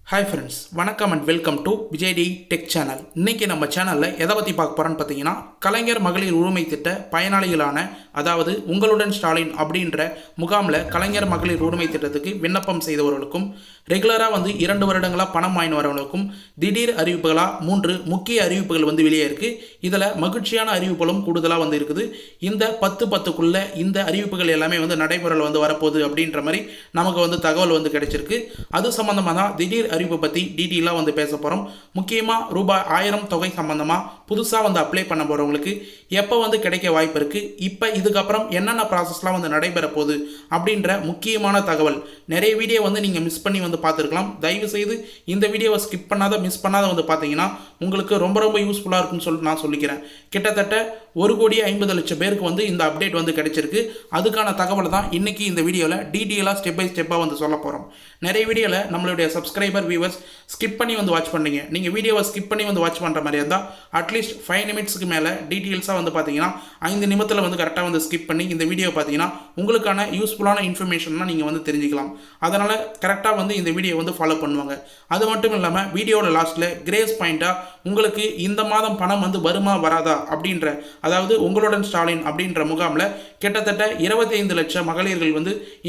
Hi friends, வணக்கம் and welcome to Vijay T tech channel. இன்றைக்கி நம்ம சேனலில் எதை பற்றி பார்க்க போகிறோன்னு பார்த்தீங்கன்னா, கலைஞர் மகளிர் உரிமை திட்ட பயனாளிகளான அதாவது உங்களுடன் ஸ்டாலின் அப்படின்ற முகாமில் கலைஞர் மகளிர் உரிமை திட்டத்துக்கு விண்ணப்பம் செய்தவர்களுக்கும் ரெகுலராக 2 வருடங்களாக பணம் வாங்கி வரவங்களுக்கும் திடீர் அறிவிப்புகளாக 3 முக்கிய அறிவிப்புகள் வெளியே இருக்குது. இதில் மகிழ்ச்சியான அறிவிப்புகளும் கூடுதலாக இருக்குது. இந்த 10-10க்குள்ளே இந்த அறிவிப்புகள் எல்லாமே நடைமுறையில் வரப்போகுது அப்படின்ற மாதிரி நமக்கு தகவல் கிடைச்சிருக்கு. அது சம்மந்தமாக தான் திடீர் அறிவிப்பு பற்றி டீட்டெயிலாக பேச போகிறோம். முக்கியமாக ரூபாய் 1000 தொகை சம்பந்தமாக புதுசாக அப்ளை பண்ண போகிறவங்களுக்கு எப்போ கிடைக்க வாய்ப்பு இருக்குது, இப்போ இதுக்கப்புறம் என்னென்ன ப்ராசஸ்லாம் நடைபெற போகுது அப்படின்ற முக்கியமான தகவல். நிறைய வீடியோ நீங்கள் மிஸ் பண்ணி பார்த்துருக்கலாம். தயவு செய்து இந்த வீடியோவை ஸ்கிப் பண்ணாத மிஸ் பண்ணாத பார்த்தீங்கன்னா உங்களுக்கு ரொம்ப ரொம்ப யூஸ்ஃபுல்லாக இருக்குன்னு நான் சொல்லிக்கிறேன். கிட்டத்தட்ட 1,50,00,000 பேருக்கு இந்த அப்டேட் கிடைச்சிருக்கு. அதுக்கான தகவல் தான் இன்றைக்கி இந்த வீடியோவில் டீட்டெயிலாக ஸ்டெப் பை ஸ்டெப்பாக சொல்ல போகிறோம். நிறைய வீடியோவில் நம்மளுடைய சப்ஸ்கிரைபர் வியூவர்ஸ் ஸ்கிப் பண்ணி வாட்ச் பண்ணுறீங்க. நீங்கள் வீடியோவை ஸ்கிப் பண்ணி வாட்ச் பண்ணுற மாதிரி இருந்தால் அட்லீஸ்ட் 5 நிமிட்ஸ்க்கு மேலே டீட்டெயில்ஸாக பார்த்தீங்கன்னா 5 நிமிடத்தில் கரெக்டாக ஸ்கிப் பண்ணி இந்த வீடியோ பார்த்தீங்கன்னா உங்களுக்கான யூஸ்ஃபுல்லான இன்ஃபர்மேஷன்லாம் நீங்கள் தெரிஞ்சுக்கலாம். அதனால் கரெக்டாக இந்த வீடியோ ஃபாலோ பண்ணுவாங்க. அது மட்டும் இல்லாமல் வீடியோட லாஸ்ட்டில் கிரேஸ் பாயிண்ட்டாக உங்களுக்கு இந்த மாதம் பணம் வருமா வராதா அப்படின்ற, அதாவது உங்களுடன் ஸ்டாலின் அப்படின்ற முகாமில் கிட்டத்தட்ட 25 லட்சம் மகளிர்கள்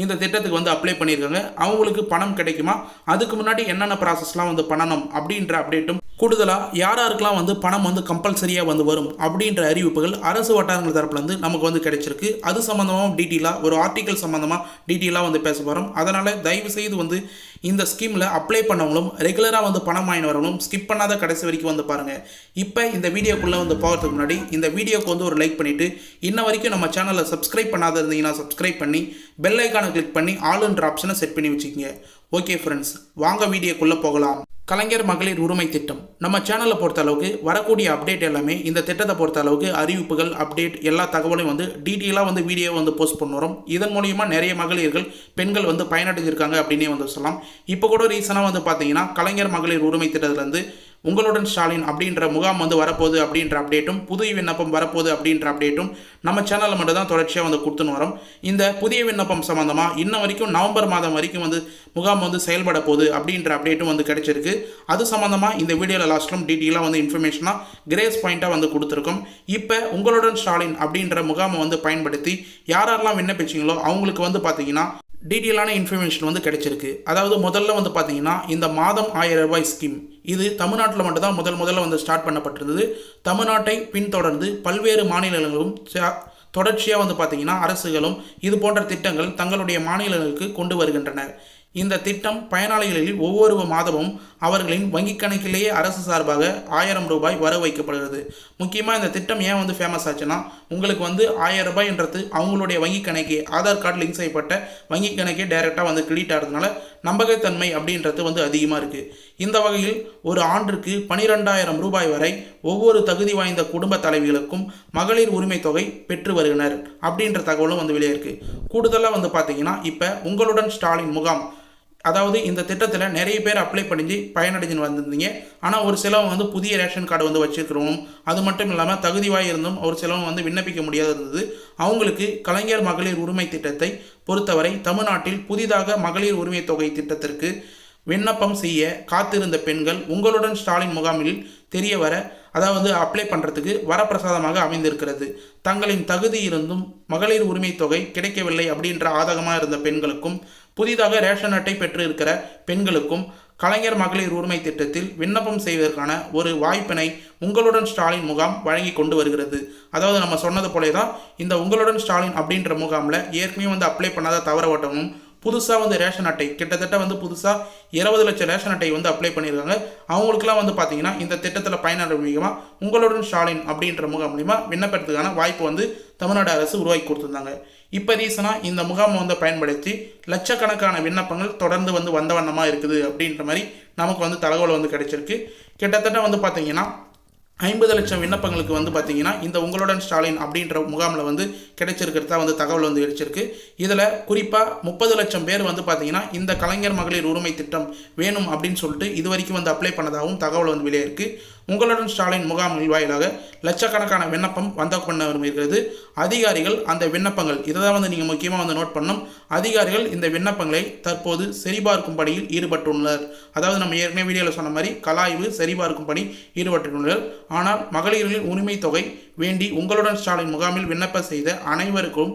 இந்த திட்டத்துக்கு அப்ளை பண்ணியிருக்காங்க. அவங்களுக்கு பணம் கிடைக்குமா, அதுக்கு முன்னாடி என்னென்ன ப்ராசஸ்லாம் பண்ணணும் அப்படின்ற அப்டேட்டும் கூடுதலாக யாராருக்கெல்லாம் பணம் கம்பல்சரியாக வரும் அப்படின்ற அறிவிப்புகள் அரசு வட்டாரங்கள் தரப்புலேருந்து நமக்கு கிடைச்சிருக்கு. அது சம்மந்தமாக டீட்டெயிலாக ஒரு ஆர்டிக்கல் சம்மந்தமாக டீட்டெயிலாக பேச போகிறோம். அதனால் தயவு செய்து இந்த ஸ்கீமில் அப்ளை பண்ணவங்களும் ரெகுலராக பணம் வாங்கி வரவங்களும் ஸ்கிப் பண்ணாத கடைசி வரைக்கும் பாருங்கள். இப்போ இந்த வீடியோக்குள்ளே போகிறதுக்கு முன்னாடி இந்த வீடியோக்கு ஒரு லைக் பண்ணிவிட்டு இன்ன வரைக்கும் நம்ம சேனலை சப்ஸ்கிரைப் பண்ணாத இருந்தீங்கன்னா சப்ஸ்கிரைப் பண்ணி பெல் ஐக்கானை கிளிக் பண்ணி ஆல்ன்ற ஆப்ஷனை செட் பண்ணி வச்சுக்கோங்க. ஓகே ஃப்ரெண்ட்ஸ், வாங்க வீடியோக்குள்ளே போகலாம். கலைஞர் மகளிர் உரிமை திட்டம் நம்ம சேனலை பொறுத்த அளவுக்கு வரக்கூடிய அப்டேட் எல்லாமே இந்த திட்டத்தை பொறுத்த அளவுக்கு அறிவிப்புகள் அப்டேட் எல்லா தகவலையும் டீட்டெயிலாக வீடியோ போஸ்ட் பண்ணுறோம். இதன் மூலிமா நிறைய மகளிர்கள் பெண்கள் பயனடைஞ்சிருக்காங்க அப்படின்னே சொல்லலாம். இப்போ கூட ரீசனாக பார்த்தீங்கன்னா கலைஞர் மகளிர் உரிமை திட்டத்திலேருந்து உங்களுடன் ஸ்டாலின் அப்படின்ற முகாம் வரப்போகுது அப்படின்ற அப்டேட்டும் புதிய விண்ணப்பம் வரப்போகுது அப்படின்ற அப்டேட்டும் நம்ம சேனலில் மட்டும் தான் தொடர்ச்சியாக கொடுத்துன்னு வரோம். இந்த புதிய விண்ணப்பம் சம்மந்தமாக இன்ன வரைக்கும் நவம்பர் மாதம் வரைக்கும் முகாம் செயல்பட போகுது அப்படின்ற அப்டேட்டும் கிடைச்சிருக்கு. அது சம்மந்தமாக இந்த வீடியோவில் லாஸ்ட்லும் டீட்டெயிலாக இன்ஃபர்மேஷனாக கிரேஸ் பாயிண்ட்டாக கொடுத்துருக்கோம். இப்போ உங்களுடன் ஸ்டாலின் அப்படின்ற முகாமை பயன்படுத்தி யாரெல்லாம் விண்ணப்பிச்சிங்களோ அவங்களுக்கு பார்த்தீங்கன்னா டீட்டெயிலான இன்ஃபர்மேஷன் கிடைச்சிருக்கு. அதாவது முதல்ல பார்த்தீங்கன்னா இந்த மாதம் 1000 ரூபாய் ஸ்கீம் இது தமிழ்நாட்டில் மட்டும்தான் முதல்ல ஸ்டார்ட் பண்ணப்பட்டிருந்தது. தமிழ்நாட்டை பின்தொடர்ந்து பல்வேறு மாநிலங்களும் தொடர்ச்சியாக பார்த்தீங்கன்னா அரசுகளும் இது போன்ற திட்டங்கள் தங்களுடைய மாநிலங்களுக்கு கொண்டு வருகின்றனர். இந்த திட்டம் பயனாளிகளில் ஒவ்வொரு மாதமும் அவர்களின் வங்கிக் கணக்கிலேயே அரசு சார்பாக 1000 ரூபாய் வர வைக்கப்படுகிறது. முக்கியமாக இந்த திட்டம் ஏன் ஃபேமஸ் ஆச்சுன்னா, உங்களுக்கு 1000 ரூபாய்ன்றது அவங்களுடைய வங்கிக் கணக்கே ஆதார் கார்டு லிங்க் செய்யப்பட்ட வங்கிக் கணக்கே டைரெக்டாக கிரெடிட் ஆகிறதுனால நம்பகத்தன்மை அப்படின்றது அதிகமாக இருக்குது. இந்த வகையில் ஒரு ஆண்டிற்கு 12,000 ரூபாய் வரை ஒவ்வொரு தகுதி வாய்ந்த குடும்ப தலைவிகளுக்கும் மகளிர் உரிமை தொகை பெற்று வருகினர் அப்படின்ற தகவலும் வெளியே இருக்குது. கூடுதலாக பார்த்தீங்கன்னா இப்போ உங்களுடன் ஸ்டாலின் முகாம், அதாவது இந்த திட்டத்தில் நிறைய பேர் அப்ளை பண்ணி பயனடைஞ்சு வந்திருந்தீங்க. ஆனால் ஒரு சிலவங்க புதிய ரேஷன் கார்டு வச்சுருக்கிறோம். அது மட்டும் இல்லாமல் தகுதிவாக இருந்தும் ஒரு சிலவங்க விண்ணப்பிக்க முடியாத இருந்தது. அவங்களுக்கு கலைஞர் மகளிர் உரிமை திட்டத்தை பொறுத்தவரை தமிழ்நாட்டில் புதிதாக மகளிர் உரிமை தொகை திட்டத்திற்கு விண்ணப்பம் செய்ய காத்திருந்த பெண்கள் உங்களுடன் ஸ்டாலின் முகாமில் தெரிய வர, அதாவது அப்ளை பண்ணுறதுக்கு வரப்பிரசாதமாக அமைந்திருக்கிறது. தங்களின் தகுதி இருந்தும் மகளிர் உரிமை தொகை கிடைக்கவில்லை அப்படின்ற ஆதகமாக இருந்த பெண்களுக்கும் புதிதாக ரேஷன் அட்டை பெற்று இருக்கிற பெண்களுக்கும் கலைஞர் மகளிர் உரிமை திட்டத்தில் விண்ணப்பம் செய்வதற்கான ஒரு வாய்ப்பினை உங்களுடன் ஸ்டாலின் முகாம் வழங்கி கொண்டு வருகிறது. அதாவது நம்ம சொன்னது போலே தான் இந்த உங்களுடன் ஸ்டாலின் அப்படின்ற முகாமில் ஏற்கனவே அப்ளை பண்ணாத தவறவட்டமும் புதுசாக ரேஷன் அட்டை கிட்டத்தட்ட புதுசாக 20 லட்சம் ரேஷன் அட்டை அப்ளை பண்ணியிருக்காங்க. அவங்களுக்குலாம் பார்த்தீங்கன்னா இந்த திட்டத்தில் பயனடைவிகமாக உங்களுடன் ஸ்டாலின் அப்படின்ற முகாம் மூலிமா விண்ணப்பத்துக்கான வாய்ப்பு தமிழ்நாடு அரசு உருவாக்கி கொடுத்துருந்தாங்க. இப்போ ரீசனாக இந்த முகாமை பயன்படுத்தி லட்சக்கணக்கான விண்ணப்பங்கள் தொடர்ந்து வந்த வண்ணமாக இருக்குது அப்படின்ற மாதிரி நமக்கு தகவல் கிடைச்சிருக்கு. கிட்டத்தட்ட பார்த்தீங்கன்னா 50 லட்சம் விண்ணப்பங்களுக்கு பார்த்தீங்கன்னா இந்த உங்களுடன் ஸ்டாலின் அப்படின்ற முகாமில் கிடைச்சிருக்கிறதா தகவல் கிடைச்சிருக்கு. இதில் குறிப்பாக 30 லட்சம் பேர் பார்த்தீங்கன்னா இந்த கலைஞர் மகளிர் உரிமை திட்டம் வேணும் அப்படின்னு சொல்லிட்டு இது வரைக்கும் அப்ளை பண்ணதாகவும் தகவல் வெளியே இருக்குது. உங்களுடன் ஸ்டாலின் முகாம்கள் வாயிலாக லட்சக்கணக்கான விண்ணப்பம் இருக்கிறது. அதிகாரிகள் அந்த விண்ணப்பங்கள் இதை தான் வந்து நீங்கள் முக்கியமாக வந்து நோட் பண்ணணும். அதிகாரிகள் இந்த விண்ணப்பங்களை தற்போது சரிபார்க்கும் பணியில் ஈடுபட்டுள்ளனர். அதாவது நம்ம ஏற்கனவே வீடியோவில் சொன்ன மாதிரி கலாய்வு சரிபார்க்கும் பணி ஈடுபட்டுள்ளனர். ஆனால் மகளிர்களின் உரிமை தொகை வேண்டி உங்களுடன் ஸ்டாலின் முகாமில் விண்ணப்பம் செய்த அனைவருக்கும்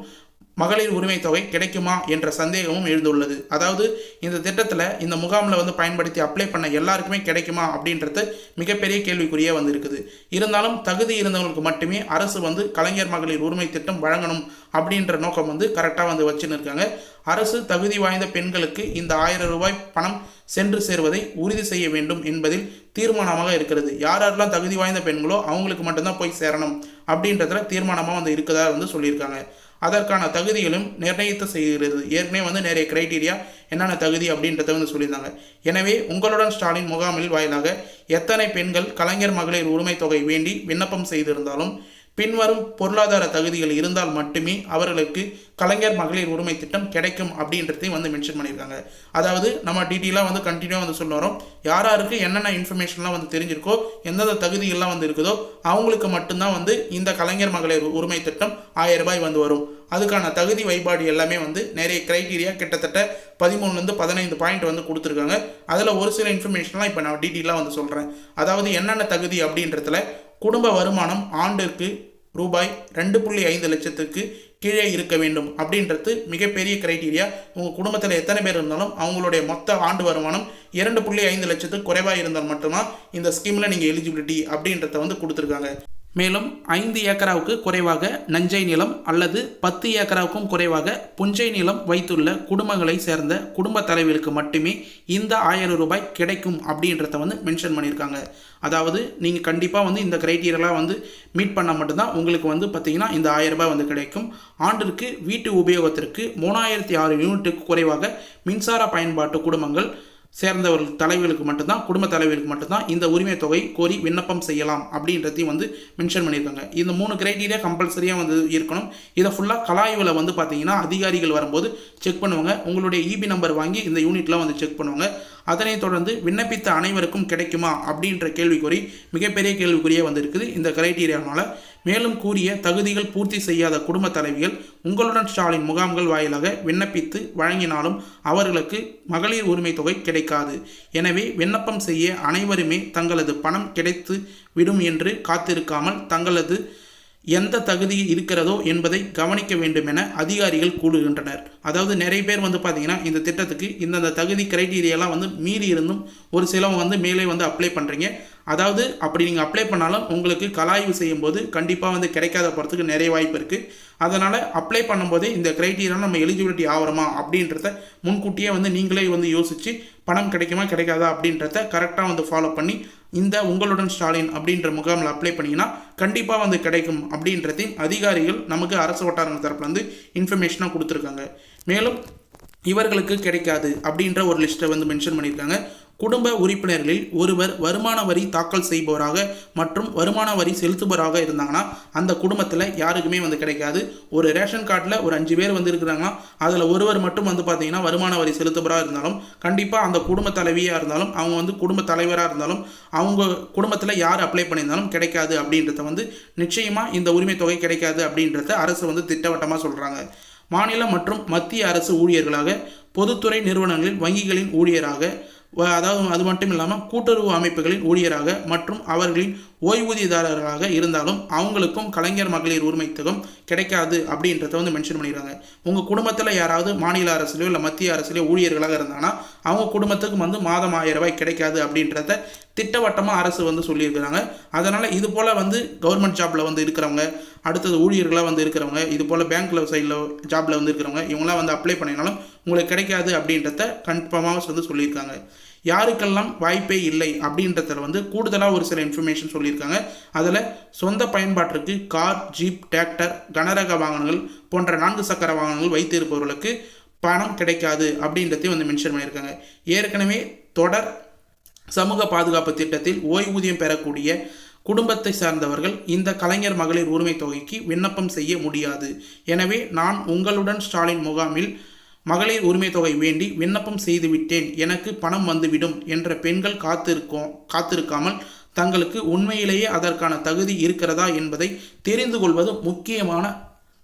மகளிர் உரிமை தொகை கிடைக்குமா என்ற சந்தேகமும் எழுந்துள்ளது. அதாவது இந்த திட்டத்தில் இந்த முகாமில் வந்து பயன்படுத்தி அப்ளை பண்ண எல்லாருக்குமே கிடைக்குமா அப்படின்றது மிகப்பெரிய கேள்விக்குறியாக வந்து இருக்குது. இருந்தாலும் தகுதி இருந்தவங்களுக்கு மட்டுமே அரசு வந்து கலைஞர் மகளிர் உரிமை திட்டம் வழங்கணும் அப்படின்ற நோக்கம் வந்து கரெக்டாக வந்து வச்சுன்னு இருக்காங்க. அரசு தகுதி வாய்ந்த பெண்களுக்கு இந்த 1000 ரூபாய் பணம் சென்று சேர்வதை உறுதி செய்ய வேண்டும் என்பதில் தீர்மானமாக இருக்கிறது. யாரெல்லாம் தகுதி வாய்ந்த பெண்களோ அவங்களுக்கு மட்டும்தான் போய் சேரணும் அப்படின்றதுல தீர்மானமாக வந்து இருக்கதா வந்து சொல்லியிருக்காங்க. அதற்கான தகுதிகளும் நிர்ணயித்து செய்கிறது. ஏற்கனவே வந்து நிறைய கிரைட்டீரியா என்னென்ன தகுதி அப்படின்றத வந்து சொல்லியிருந்தாங்க. எனவே உங்களுடன் ஸ்டாலின் முகாமில் வாயிலாக எத்தனை பெண்கள் கலைஞர் மகளிர் உரிமை தொகை வேண்டி விண்ணப்பம் செய்திருந்தாலும் பின்வரும் பொருளாதார தகுதிகள் இருந்தால் மட்டுமே அவர்களுக்கு கலைஞர் மகளிர் உரிமை திட்டம் கிடைக்கும் அப்படின்றதையும் வந்து மென்ஷன் பண்ணியிருக்காங்க. அதாவது நம்ம டீட்டெயிலாக வந்து கண்டினியூவாக வந்து சொல்ல வரோம். யாராருக்கு என்னென்ன இன்ஃபர்மேஷன்லாம் வந்து தெரிஞ்சிருக்கோ எந்தெந்த தகுதிகள்லாம் வந்து இருக்குதோ அவங்களுக்கு மட்டும்தான் வந்து இந்த கலைஞர் மகளிர் உரிமை திட்டம் 1000 ரூபாய் வந்து வரும். அதுக்கான தகுதி வைபாடு எல்லாமே வந்து நிறைய கிரைட்டீரியா கிட்டத்தட்ட 13 15 பாயிண்ட் வந்து கொடுத்துருக்காங்க. அதில் ஒரு சில இன்ஃபர்மேஷன்லாம் இப்போ நான் டீட்டெயிலாக வந்து சொல்கிறேன். அதாவது என்னென்ன தகுதி அப்படின்றதுல குடும்ப வருமானம் ஆண்டிற்கு ரூபாய் 2.5 லட்சத்துக்கு கீழே இருக்க வேண்டும் அப்படின்றது மிகப்பெரிய கிரைட்டீரியா. உங்கள் குடும்பத்தில் எத்தனை பேர் இருந்தாலும் அவங்களுடைய மொத்த ஆண்டு வருமானம் 2.5 லட்சத்துக்கு குறைவாக இருந்தால் மட்டும்தான் இந்த ஸ்கீமில் நீங்கள் எலிஜிபிலிட்டி அப்படின்றத வந்து கொடுத்துருக்காங்க. மேலும் 5 ஏக்கராவுக்கு குறைவாக நஞ்சை நிலம் அல்லது 10 ஏக்கராவுக்கும் குறைவாக புஞ்சை நிலம் வைத்துள்ள குடும்பங்களை சேர்ந்த குடும்ப தலைவர்களுக்கு மட்டுமே இந்த 1000 ரூபாய் கிடைக்கும் அப்படின்றத வந்து மென்ஷன் பண்ணியிருக்காங்க. அதாவது நீங்கள் கண்டிப்பாக வந்து இந்த கிரைட்டீரியெல்லாம் வந்து மீட் பண்ணால் மட்டும்தான் உங்களுக்கு வந்து பார்த்திங்கன்னா இந்த 1000 ரூபாய் வந்து கிடைக்கும். ஆண்டிற்கு வீட்டு உபயோகத்திற்கு 3006 யூனிட்டுக்கு குறைவாக மின்சார பயன்பாட்டு குடும்பங்கள் சேர்ந்தவர்கள் தலைவர்களுக்கு மட்டும்தான் குடும்ப தலைவர்களுக்கு மட்டும்தான் இந்த உரிமை தொகை கோரி விண்ணப்பம் செய்யலாம் அப்படின்றதையும் வந்து மென்ஷன் பண்ணியிருக்காங்க. இந்த 3 கிரைட்டீரியா கம்பல்சரியாக வந்து இருக்கணும். இதை ஃபுல்லாக கலாய்வில் வந்து பார்த்தீங்கன்னா அதிகாரிகள் வரும்போது செக் பண்ணுவாங்க. உங்களுடைய இபி நம்பர் வாங்கி இந்த யூனிட்லாம் வந்து செக் பண்ணுவாங்க. அதனைத் தொடர்ந்து விண்ணப்பித்த அனைவருக்கும் கிடைக்குமா அப்படின்ற கேள்விக்குறி மிகப்பெரிய கேள்விக்குறியே வந்திருக்குது இந்த கிரைட்டீரியானால. மேலும் கூறிய தகுதிகள் பூர்த்தி செய்யாத குடும்ப தலைவிகள் உங்களுடன் ஸ்டாலின் முகாம்கள் வாயிலாக விண்ணப்பித்து வழங்கினாலும் அவர்களுக்கு மகளிர் உரிமை தொகை கிடைக்காது. எனவே விண்ணப்பம் செய்ய அனைவருமே தங்களது பணம் கிடைத்து விடும் என்று காத்திருக்காமல் தங்களது எந்த தகுதி இருக்கிறதோ என்பதை கவனிக்க வேண்டும் என அதிகாரிகள் கூறுகின்றனர். அதாவது நிறைய பேர் வந்து பார்த்தீங்கன்னா இந்த திட்டத்துக்கு இந்தந்த தகுதி கிரைட்டீரியாலாம் வந்து மீறி இருந்தும் ஒரு சிலவங்க வந்து மேலே வந்து அப்ளை பண்ணுறீங்க. அதாவது அப்படி நீங்கள் அப்ளை பண்ணாலும் உங்களுக்கு கலாய்வு செய்யும்போது கண்டிப்பாக வந்து கிடைக்காத போகிறதுக்கு நிறைய வாய்ப்பு இருக்குது. அதனால் அப்ளை பண்ணும்போதே இந்த கிரைட்டீரியா நம்ம எலிஜிபிலிட்டி ஆகிறோமா அப்படின்றத முன்கூட்டியே வந்து நீங்களே வந்து யோசித்து பணம் கிடைக்குமா கிடைக்காதா அப்படின்றத கரெக்டாக வந்து ஃபாலோ பண்ணி இந்த உங்களுடன் ஸ்டாலின் அப்படின்ற முகாமில் அப்ளை பண்ணிங்கன்னா கண்டிப்பாக வந்து கிடைக்கும் அப்படின்றதையும் அதிகாரிகள் நமக்கு அரசு வட்டாரங்கள் தரப்புல வந்து இன்ஃபர்மேஷனாக கொடுத்துருக்காங்க. மேலும் இவர்களுக்கு கிடைக்காது அப்படின்ற ஒரு லிஸ்ட்டை வந்து மென்ஷன் பண்ணியிருக்காங்க. குடும்ப உறுப்பினர்களில் ஒருவர் வருமான வரி தாக்கல் செய்பவராக மற்றும் வருமான வரி செலுத்துபவராக இருந்தாங்கன்னா அந்த குடும்பத்தில் யாருக்குமே வந்து கிடைக்காது. ஒரு ரேஷன் கார்டில் ஒரு 5 பேர் வந்து இருக்கிறாங்கன்னா அதில் ஒருவர் மட்டும் வந்து பார்த்தீங்கன்னா வருமான வரி செலுத்துபவராக இருந்தாலும் கண்டிப்பாக அந்த குடும்ப தலைவியாக இருந்தாலும் அவங்க வந்து குடும்ப தலைவராக இருந்தாலும் அவங்க குடும்பத்தில் யார் அப்ளை பண்ணியிருந்தாலும் கிடைக்காது அப்படின்றத வந்து நிச்சயமாக இந்த உரிமை தொகை கிடைக்காது அப்படின்றத அரசு வந்து திட்டவட்டமாக சொல்கிறாங்க. மாநில மற்றும் மத்திய அரசு ஊழியர்களாக, பொதுத்துறை நிறுவனங்களில் வங்கிகளின் ஊழியராக, அதாவது அது மட்டும் இல்லாமல் கூட்டுறவு அமைப்புகளின் ஊழியராக மற்றும் அவர்களின் ஓய்வூதியதாரர்களாக இருந்தாலும் அவங்களுக்கும் கலைஞர் மகளிர் உரிமை தொகை கிடைக்காது அப்படின்றத வந்து மென்ஷன் பண்ணிடுறாங்க. உங்கள் குடும்பத்தில் யாராவது மாநில அரசுலையோ இல்லை மத்திய அரசுலையோ ஊழியர்களாக இருந்தாங்கன்னா அவங்க குடும்பத்துக்கு வந்து மாதம் 1000 ரூபாய் கிடைக்காது அப்படின்றத திட்டவட்டமாக அரசு வந்து சொல்லியிருக்கிறாங்க. அதனால் இது போல் வந்து கவர்மெண்ட் ஜாப்பில் வந்து இருக்கிறவங்க, அடுத்தது ஊழியர்களாக வந்து இருக்கிறவங்க, இது போல் பேங்க்கில் சைடில் ஜாப்பில் வந்து இருக்கிறவங்க இவங்களாம் வந்து அப்ளை பண்ணினாலும் உங்களுக்கு கிடைக்காது அப்படின்றத கன்ஃபார்மாக வந்து சொல்லியிருக்காங்க. யாருக்கெல்லாம் வாய்ப்பே இல்லை அப்படின்றதில் வந்து கூடுதலாக ஒரு சில இன்ஃபர்மேஷன் சொல்லியிருக்காங்க. அதில் சொந்த பயன்பாட்டிற்கு கார், ஜீப், டிராக்டர், கனரக வாகனங்கள் போன்ற 4 சக்கர வாகனங்கள் வைத்திருப்பவர்களுக்கு பணம் கிடைக்காது அப்படின்றதையும் வந்து மென்ஷன் பண்ணியிருக்காங்க. ஏற்கனவே தொடர் சமூக பாதுகாப்பு திட்டத்தில் ஓய்வூதியம் பெறக்கூடிய குடும்பத்தை சார்ந்தவர்கள் இந்த கலைஞர் மகளிர் உரிமை தொகைக்கு விண்ணப்பம் செய்ய முடியாது. எனவே நான் உங்களுடன் ஸ்டாலின் முகாமில் மகளிர் உரிமை தொகை வேண்டி விண்ணப்பம் செய்துவிட்டேன், எனக்கு பணம் வந்துவிடும் என்ற பெண்கள் காத்திருக்காமல் தங்களுக்கு உண்மையிலேயே அதற்கான தகுதி இருக்கிறதா என்பதை தெரிந்து கொள்வது முக்கியமான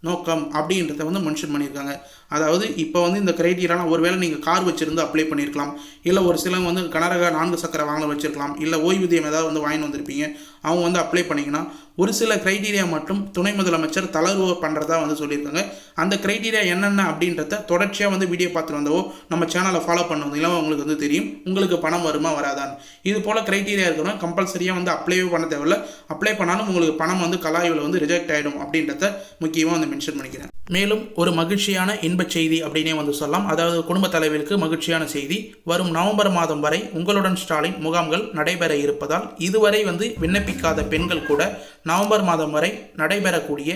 நோக்கம் அப்படின்றத வந்து மென்ஷன் பண்ணியிருக்காங்க. அதாவது இப்போ வந்து இந்த கிரைட்டீரியாலாம் ஒருவேளை நீங்கள் கார் வச்சுருந்து அப்ளை பண்ணியிருக்கலாம், இல்லை ஒரு சிலவங்க வந்து கனரக 4 சக்கர வாகனம் வச்சுருக்கலாம், இல்லை ஓய்வூதியம் ஏதாவது வந்து வாங்கி வந்திருப்பீங்க, அவங்க வந்து அப்ளை பண்ணிங்கன்னா ஒரு சில கிரைட்டீரியா மட்டும் துணை முதலமைச்சர் தளர்வு பண்ணுறதா வந்து சொல்லியிருக்காங்க. அந்த கிரைட்டீரியா என்னென்ன அப்படின்றத தொடர்ச்சியாக வந்து வீடியோ பார்த்துட்டு வந்தவோ நம்ம சேனலை ஃபாலோ பண்ண வந்தீங்களா உங்களுக்கு வந்து தெரியும் உங்களுக்கு பணம் வருமா வராதான். இது போல் கிரைட்டீரியா இருக்கிறவங்க கம்பல்சரியாக வந்து அப்ளைவே பண்ண தேவையில்லை. அப்ளை பண்ணாலும் உங்களுக்கு பணம் வந்து கலாய்வில் வந்து ரிஜெக்ட் ஆகிடும் அப்படின்றத முக்கியமாக வந்து மென்ஷன் பண்ணிக்கிறேன். மேலும் ஒரு மகிழ்ச்சியான இன்பச் செய்தி அப்படின்னே வந்து சொல்லலாம். அதாவது குடும்ப தலைவர்களுக்கு மகிழ்ச்சியான செய்தி. வரும் நவம்பர் மாதம் வரை உங்களுடன் ஸ்டாலின் முகாம்கள் நடைபெற இருப்பதால் இதுவரை வந்து விண்ணப்பிக்காத பெண்கள் கூட நவம்பர் மாதம் வரை நடைபெறக்கூடிய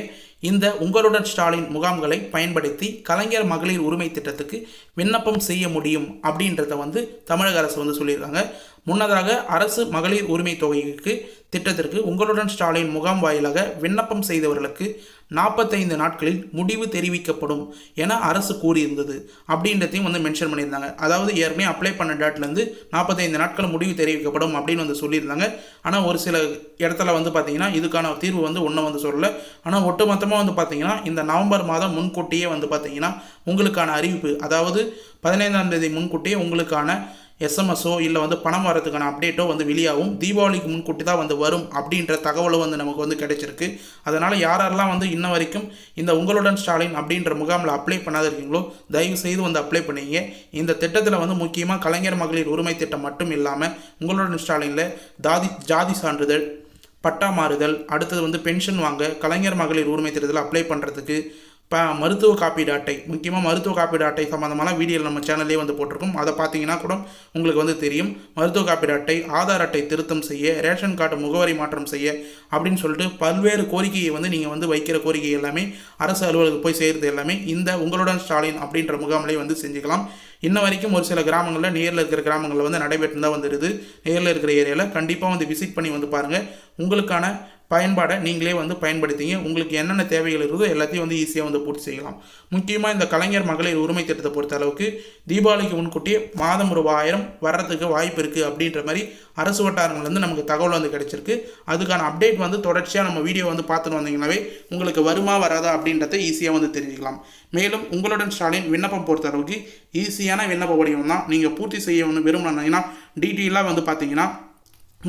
இந்த உங்களுடன் ஸ்டாலின் முகாம்களை பயன்படுத்தி கலைஞர் மகளிர் உரிமை திட்டத்துக்கு விண்ணப்பம் செய்ய முடியும் அப்படின்றத வந்து தமிழக அரசு வந்து சொல்லியிருக்காங்க. முன்னதாக அரசு மகளிர் உரிமை தொகைக்கு திட்டத்திற்கு உங்களுடன் ஸ்டாலின் முகாம் வாயிலாக விண்ணப்பம் செய்தவர்களுக்கு 45 நாட்களில் முடிவு தெரிவிக்கப்படும் என அரசு கூறியிருந்தது அப்படின்றதையும் வந்து மென்ஷன் பண்ணியிருந்தாங்க. அதாவது ஏற்கனவே அப்ளை பண்ண டேட்லேருந்து 45 நாட்கள் முடிவு தெரிவிக்கப்படும் அப்படின்னு வந்து சொல்லியிருந்தாங்க. ஆனால் ஒரு சில இடத்துல வந்து பார்த்திங்கன்னா இதுக்கான தீர்வு வந்து ஒன்றும் வந்து சொல்லலை. ஆனால் ஒட்டுமொத்தமாக வந்து பார்த்திங்கன்னா இந்த நவம்பர் மாதம் முன்கூட்டியே வந்து பார்த்திங்கன்னா உங்களுக்கான அறிவிப்பு, அதாவது 15ஆம் தேதி முன்கூட்டியே உங்களுக்கான எஸ்எம்எஸோ இல்லை வந்து பணம் வரதுக்கான அப்டேட்டோ வந்து வெளியாகும். தீபாவளிக்கு முன்கூட்டி தான் வந்து வரும் அப்படின்ற தகவலும் வந்து நமக்கு வந்து கிடைச்சிருக்கு. அதனால் யாரெல்லாம் வந்து இன்ன வரைக்கும் இந்த உங்களுடன் ஸ்டாலின் அப்படின்ற முகாமில் அப்ளை பண்ணாத இருக்கீங்களோ தயவு செய்து வந்து அப்ளை பண்ணிங்க. இந்த திட்டத்தில் வந்து முக்கியமாக கலைஞர் மகளிர் உரிமை திட்டம் மட்டும் இல்லாமல் உங்களுடன் ஸ்டாலினில் ஜாதி சான்றிதழ், பட்டா மாறுதல், அடுத்தது வந்து பென்ஷன் வாங்க, கலைஞர் மகளிர் உரிமை திட்டத்தில் அப்ளை பண்ணுறதுக்கு மருத்துவ காப்பீடு அட்டை, முக்கியமாக மருத்துவ காப்பீடு அட்டை சம்மந்தமான வீடியோ நம்ம சேனல்லே வந்து போட்டிருக்கோம். அதை பார்த்தீங்கன்னா கூட உங்களுக்கு வந்து தெரியும். மருத்துவ காப்பீடு அட்டை, ஆதார் அட்டை திருத்தம் செய்ய, ரேஷன் கார்டு முகவரி மாற்றம் செய்ய அப்படின்னு சொல்லிட்டு பல்வேறு கோரிக்கையை வந்து நீங்கள் வந்து வைக்கிற கோரிக்கை எல்லாமே அரசு அலுவலகத்துக்கு போய் சேர்றது எல்லாமே இந்த உங்களுடன் ஸ்டாலின் அப்படின்ற முகாமிலே வந்து செஞ்சுக்கலாம். இன்ன வரைக்கும் ஒரு சில கிராமங்களில் நேரில் இருக்கிற கிராமங்களில் வந்து நடைபெற்று தான் வந்துடுது. நேரில் இருக்கிற ஏரியாவில் கண்டிப்பாக வந்து விசிட் பண்ணி வந்து பாருங்கள். உங்களுக்கான பயன்பாடை நீங்களே வந்து பயன்படுத்திங்க. உங்களுக்கு என்னென்ன தேவைகள் இருக்குதோ எல்லாத்தையும் வந்து ஈஸியாக வந்து பூர்த்தி செய்யலாம். முக்கியமாக இந்த கலைஞர் மகளிர் உரிமை திட்டத்தை பொறுத்த அளவுக்கு தீபாவளிக்கு முன்கூட்டியே மாதம் ₹1000 வர்றதுக்கு வாய்ப்பு இருக்குது அப்படின்ற மாதிரி அரசு வட்டாரங்கள் வந்து நமக்கு தகவல் வந்து கிடைச்சிருக்கு. அதுக்கான அப்டேட் வந்து தொடர்ச்சியாக நம்ம வீடியோ வந்து பார்த்துட்டு வந்தீங்கன்னாவே உங்களுக்கு வருமா வராதா அப்படின்றத ஈஸியாக வந்து தெரிஞ்சுக்கலாம். மேலும் உங்களுடன் ஸ்டாலின் விண்ணப்பம் பொறுத்த அளவுக்கு ஈஸியான விண்ணப்ப வடிவம் தான். நீங்கள் பூர்த்தி செய்ய வந்து விரும்பினீங்கன்னா டீட்டெயிலாக வந்து பார்த்தீங்கன்னா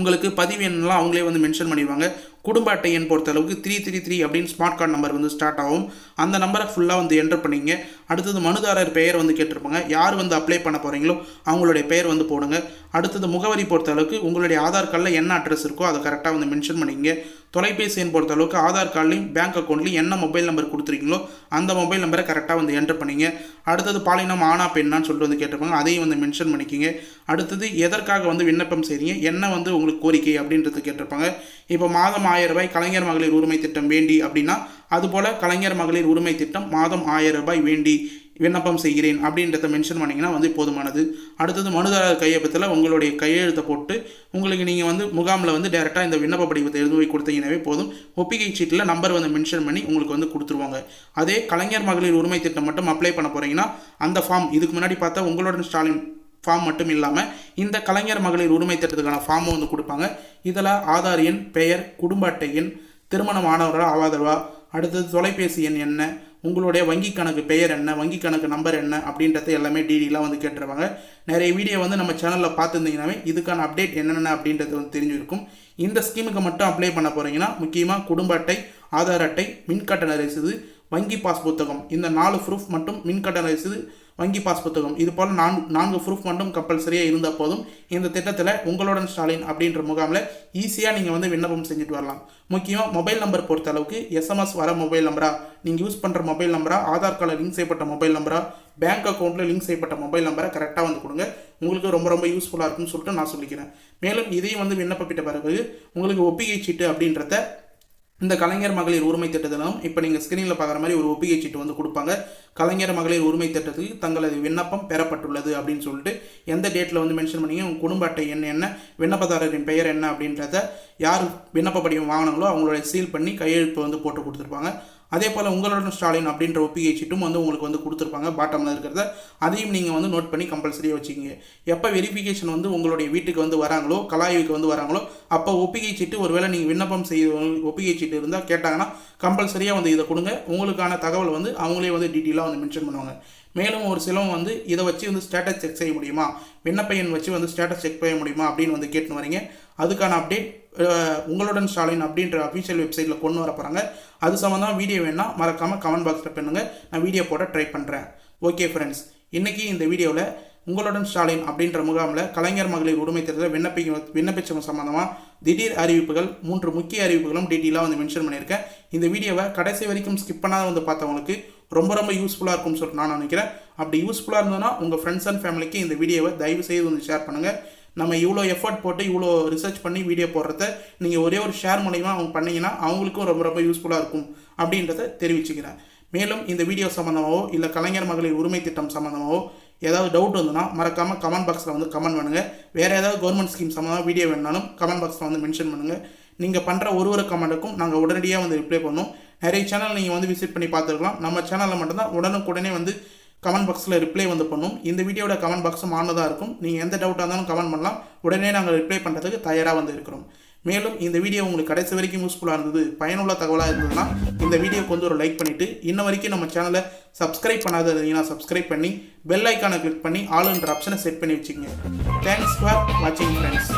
உங்களுக்கு பதிவு எண்ணெலாம் அவங்களே வந்து மென்ஷன் பண்ணிடுவாங்க. குடும்ப அட்டை எண் பொறுத்த அளவுக்கு 333 அப்படின்னு ஸ்மார்ட் கார்டு நம்பர் வந்து ஸ்டார்ட் ஆகும். அந்த நம்பரை ஃபுல்லாக வந்து என்டர் பண்ணிங்க. அடுத்தது மனுதாரர் பெயர் வந்து கேட்டிருப்பாங்க. யார் வந்து அப்ளை பண்ண போகிறீங்களோ அவங்களுடைய பெயர் வந்து போடுங்க. அடுத்தது முகவரி பொறுத்த அளவுக்கு உங்களுடைய ஆதார் கார்டில் என்ன அட்ரஸ் இருக்கோ அதை கரெக்டாக வந்து மென்ஷன் பண்ணிங்க. தொலைபேசி எண் பொறுத்த அளவுக்கு ஆதார் கார்ட்லையும் பேங்க் அக்கௌண்ட்லையும் என்ன மொபைல் நம்பர் கொடுத்துருக்கீங்களோ அந்த மொபைல் நம்பரை கரெக்டாக வந்து என்டர் பண்ணிங்க. அடுத்தது பாலினம் ஆனா பெண்ணான்னு சொல்லிட்டு வந்து கேட்டிருப்பாங்க. அதையும் வந்து மென்ஷன் பண்ணிக்கிங்க. அடுத்தது எதற்காக வந்து விண்ணப்பம் செய்றீங்க, என்ன வந்து உங்களுக்கு கோரிக்கை அப்படின்றது கேட்டிருப்பாங்க. இப்போ மாதம் ₹1000 கலைஞர் மகளிர் உரிமை திட்டம் வேண்டி அப்படின்னா அதுபோல் கலைஞர் மகளிர் உரிமை திட்டம் மாதம் ₹1000 வேண்டி விண்ணப்பம் செய்கிறேன் அப்படின்றத மென்ஷன் பண்ணிங்கன்னா வந்து போதுமானது. அடுத்தது மனுதாரர் கையொப்பத்தில் உங்களுடைய கையெழுத்தை போட்டு உங்களுக்கு நீங்கள் வந்து முகாமில் வந்து டேரெக்டாக இந்த விண்ணப்ப படிவத்தை எழுதி போய் கொடுத்தீங்கன்னாவே போதும். ஒப்பிகை சீட்டில் நம்பர் வந்து மென்ஷன் பண்ணி உங்களுக்கு வந்து கொடுத்துருவாங்க. அதே கலைஞர் மகளிர் உரிமை திட்டம் மட்டும் அப்ளை பண்ண போகிறீங்கன்னா அந்த ஃபார்ம் இதுக்கு முன்னாடி பார்த்தா உங்களுடன் ஸ்டாலின் ஃபார்ம் மட்டும் இல்லாமல் இந்த கலைஞர் மகளிர் உரிமை திட்டத்துக்கான ஃபார்மும் வந்து கொடுப்பாங்க. இதில் ஆதார் எண், பெயர், குடும்ப அட்டை எண், திருமணமானவர்களா ஆதரவா, அடுத்தது தொலைபேசி எண் என்ன, உங்களுடைய வங்கி கணக்கு பெயர் என்ன, வங்கி கணக்கு நம்பர் என்ன அப்படின்றத எல்லாமே டீடெயிலாக வந்து கேட்டுருவாங்க. நிறைய வீடியோ வந்து நம்ம சேனலில் பார்த்துருந்தீங்கன்னாவே இதுக்கான அப்டேட் என்னென்ன அப்படின்றது வந்து தெரிஞ்சிருக்கும். இந்த ஸ்கீமுக்கு மட்டும் அப்ளை பண்ண போகிறீங்கன்னா முக்கியமாக குடும்ப அட்டை, ஆதார் அட்டை, மின்கட்டண ரசீது, வங்கி பாஸ் புத்தகம், இந்த 4 ப்ரூஃப் மட்டும், மின்கட்டண ரசீது, வங்கி பாஸ் புத்தகம், இது போல் 4 ப்ரூஃப் மட்டும் கம்பல்சரியாக இருந்தால் போதும். இந்த திட்டத்தில் உங்களுடன் ஸ்டாலின் அப்படின்ற முகாமில் ஈஸியாக நீங்கள் வந்து விண்ணப்பம் செஞ்சுட்டு வரலாம். முக்கியமாக மொபைல் நம்பர் பொறுத்த அளவுக்கு எஸ்எம்எஸ் வர மொபைல் நம்பரா, நீங்கள் யூஸ் பண்ணுற மொபைல் நம்பரா, ஆதார் கார்டில் லிங்க் செய்யப்பட்ட மொபைல் நம்பரா, பேங்க் அக்கௌண்ட்டில் லிங்க் செய்யப்பட்ட மொபைல் நம்பரை கரெக்டாக வந்து கொடுங்க. உங்களுக்கு ரொம்ப ரொம்ப யூஸ்ஃபுல்லாக இருக்குன்னு சொல்லிட்டு நான் சொல்லிக்கிறேன். மேலும் இதையும் வந்து விண்ணப்பிட்ட பிறகு உங்களுக்கு ஒப்பிகை சீட்டு அப்படின்றத இந்த கலைஞர் மகளிர் உரிமை திட்டத்திலும் இப்போ நீங்கள் ஸ்க்ரீனில் பார்க்குற மாதிரி ஒரு ஒப்பிகை சீட்டு வந்து கொடுப்பாங்க. கலைஞர் மகளிர் உரிமை திட்டத்துக்கு தங்களது விண்ணப்பம் பெறப்பட்டுள்ளது அப்படின்னு சொல்லிட்டு எந்த டேட்டில் வந்து மென்ஷன் பண்ணிங்க, உங்கள் குடும்ப அட்டை என்ன, விண்ணப்பதாரரின் பெயர் என்ன அப்படின்றத யார் விண்ணப்ப படிவம் வாங்கினாங்களோ அவங்களோட சீல் பண்ணி கையெழுத்து வந்து போட்டு கொடுத்துருப்பாங்க. அதே போல் உங்களுடன் ஸ்டாலின் அப்படின்ற ஒப்புகை சீட்டும் வந்து உங்களுக்கு வந்து கொடுத்துருப்பாங்க பாட்டமில் இருக்கிறத. அதையும் நீங்கள் வந்து நோட் பண்ணி கம்பல்சரியாக வச்சுக்கிங்க. எப்போ வெரிஃபிகேஷன் வந்து உங்களுடைய வீட்டுக்கு வந்து வராங்களோ, கலாய்வுக்கு வந்து வராங்களோ, அப்போ ஒப்புகை சீட்டு ஒருவேளை நீங்கள் விண்ணப்பம் செய்ய ஒப்புகை சீட்டு இருந்தால் கேட்டாங்கன்னா கம்பல்சரியாக வந்து இதை கொடுங்க. உங்களுக்கான தகவல் வந்து அவங்களே வந்து டீட்டெயிலாக வந்து மென்ஷன் பண்ணுவாங்க. மேலும் ஒரு சிலவங்க வந்து இதை வச்சு வந்து ஸ்டேட்டஸ் செக் செய்ய முடியுமா, விண்ணப்ப எண் வச்சு வந்து ஸ்டேட்டஸ் செக் செய்ய முடியுமா அப்படின்னு வந்து கேட்டு வரீங்க. அதுக்கான அப்டேட் உங்களுடன் ஸ்டாலின் அப்படின்ற அஃபிஷியல் வெப்சைட்டில் கொண்டு வர போகிறாங்க. அது சம்மந்தமாக வீடியோ வேணால் மறக்காமல் கமெண்ட் பாக்ஸில் பண்ணுங்கள், நான் வீடியோ போட ட்ரை பண்ணுறேன். ஓகே ஃப்ரெண்ட்ஸ், இன்றைக்கி இந்த வீடியோவில் உங்களுடன் ஸ்டாலின் அப்படின்ற முகாமில் கலைஞர் மகளிர் உரிமை தேர்தலில் விண்ணப்பிச்சவங்க சம்மந்தமாக திடீர் அறிவிப்புகள் 3 முக்கிய அறிவிப்புகளும் டீட்டெயிலாக வந்து மென்ஷன் பண்ணியிருக்கேன். இந்த வீடியோவை கடைசி வரைக்கும் ஸ்கிப் பண்ணாத வந்து பார்த்தவங்களுக்கு ரொம்ப யூஸ்ஃபுல்லாக இருக்கும்னு சொல்லிட்டு நான் நினைக்கிறேன். அப்படி யூஸ்ஃபுல்லாக இருந்ததுன்னா உங்கள் ஃப்ரெண்ட்ஸ் அண்ட் ஃபேமிலிக்கு இந்த வீடியோவை தயவு செய்து வந்து ஷேர் பண்ணுங்கள். நம்ம இவ்வளோ எஃபர்ட் போட்டு இவ்வளோ ரிசர்ச் பண்ணி வீடியோ போடுறத நீங்கள் ஒரே ஒரு ஷேர் மூலிமா அவங்க பண்ணிங்கன்னா அவங்களுக்கும் ரொம்ப யூஸ்ஃபுல்லாக இருக்கும் அப்படின்றத தெரிவிச்சுக்கிறேன். மேலும் இந்த வீடியோ சம்மந்தமாகவோ இல்லை கலைஞர் மகளிர் உரிமை திட்டம் சம்மந்தமாகவோ ஏதாவது டவுட் வந்துன்னா மறக்காமல் கமெண்ட் பாக்ஸில் வந்து கமெண்ட் பண்ணுங்கள். வேறு ஏதாவது கவர்மெண்ட் ஸ்கீம் சம்மந்தமாக வீடியோ வேணாலும் கமெண்ட் பாக்ஸில் வந்து மென்ஷன் பண்ணுங்கள். நீங்கள் பண்ணுற ஒரு கமெண்ட்டுக்கும் நாங்கள் உடனடியாக வந்து ரிப்ளை பண்ணோம். நிறைய சேனல் நீங்கள் வந்து விசிட் பண்ணி பார்த்துருக்கலாம். நம்ம சேனலில் மட்டும்தான் உடனுக்குடனே வந்து கமெண்ட் பாக்ஸில் ரிப்ளை வந்து பண்ணோம். இந்த வீடியோட கமெண்ட் பாக்ஸும் ஆனதாக இருக்கும். நீங்கள் எந்த டவுட்டாக இருந்தாலும் கமெண்ட் பண்ணலாம். உடனே நாங்கள் ரிப்ளை பண்ணுறதுக்கு தயாராக வந்து இருக்கிறோம். மேலும் இந்த வீடியோ உங்களுக்கு கடைசி வரைக்கும் யூஸ்ஃபுல்லாக இருந்தது, பயனுள்ள தகவலாக இருந்ததுன்னா இந்த வீடியோக்கு வந்து ஒரு லைக் பண்ணிவிட்டு, இன்ன வரைக்கும் நம்ம சேனலை சப்ஸ்கிரைப் பண்ணாத இருந்தீங்கன்னா சப்ஸ்கிரைப் பண்ணி பெல் ஐக்கானை கிளிக் பண்ணி ஆளுன்ற ஆப்ஷனை செட் பண்ணி வச்சுக்கோங்க. தேங்க்ஸ் ஃபார் வாட்சிங் ஃப்ரெண்ட்ஸ்.